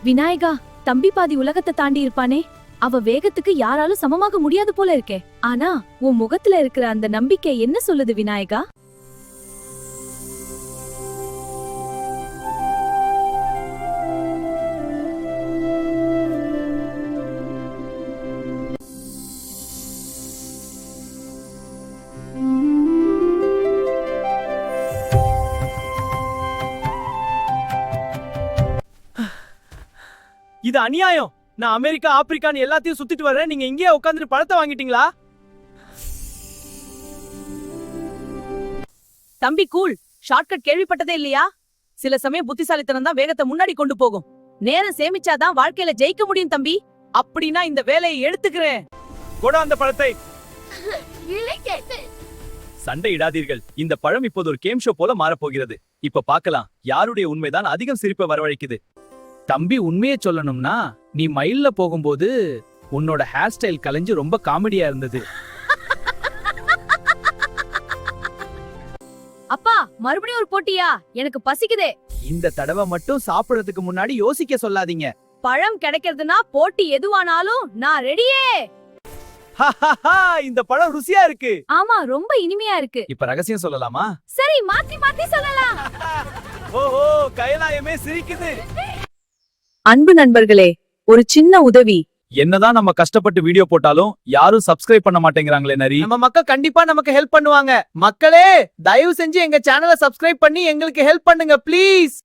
விநாயகா, தம்பி பாதி உலகத்தை தாண்டி இருப்பானே, அவ வேகத்துக்கு யாராலும் சமமாக முடியாது போல இருக்கே. ஆனா உன் முகத்துல இருக்கிற அந்த நம்பிக்கை என்ன சொல்லுது விநாயகா? இது அநியாயம். நான் அமெரிக்கா ஆப்பிரிக்கான்னு எல்லாத்தையும் சுத்திட்டு வரேன், நீங்க இங்கேயே உட்கார்ந்து பழத்தை வாங்கிட்டீங்களா? தம்பி கூல், ஷார்ட்கட் கேள்விப்பட்டதே இல்லையா? சில சமயம் புத்திசாலித்தனம் தான் வேகத்தை முன்னாடி கொண்டு போகும். நேரம் சேமிச்சாதான் வாழ்க்கையில ஜெயிக்க முடியும் தம்பி. அப்படின்னா இந்த வேலையை எடுத்துக்கிறேன். கொட அந்த பழத்தை. சண்டை இடாதீர்கள். இந்த பழம் இப்போது ஒரு கேம் ஷோ போல மாறப்போகிறது. இப்ப பார்க்கலாம் யாருடைய உண்மைதான் அதிகம் சிரிப்பை வரவழைக்குது. தம்பி, உண்மையை சொல்லணும்னா நீ மயில்ல போகும்போது உன்னோட ஹேர் ஸ்டைல் கலைஞ்சு ரொம்ப காமெடியா இருந்தது. அப்பா, மறுபடியும் ஒரு போட்டியா? எனக்கு பசிக்குதே. இந்த தடவை மட்டும் சாப்பிடறதுக்கு முன்னாடி யோசிக்க சொல்லாதீங்க. பழம் கிடைக்கிறதுனா போட்டி எதுவானாலும் நான் ரெடியே. இந்த பழம் ருசியா இருக்கு. ஆமா, ரொம்ப இனிமையா இருக்கு. இப்ப ரகசியம் சொல்லலாமா? சரி, மாத்தி மாத்தி சொல்லலாம். ஓஹோ, கைலாயமே சிரிக்குது. அன்பு நண்பர்களே, ஒரு சின்ன உதவி. என்னதான் நம்ம கஷ்டப்பட்டு வீடியோ போட்டாலும் யாரும் சப்ஸ்கிரைப் பண்ண மாட்டேங்கிறாங்களே நரி. நம்ம மக்கள் கண்டிப்பா நமக்கு ஹெல்ப் பண்ணுவாங்க. மக்களே, தயவு செஞ்சு எங்க சேனலை சப்ஸ்கிரைப் பண்ணி எங்களுக்கு ஹெல்ப் பண்ணுங்க ப்ளீஸ்.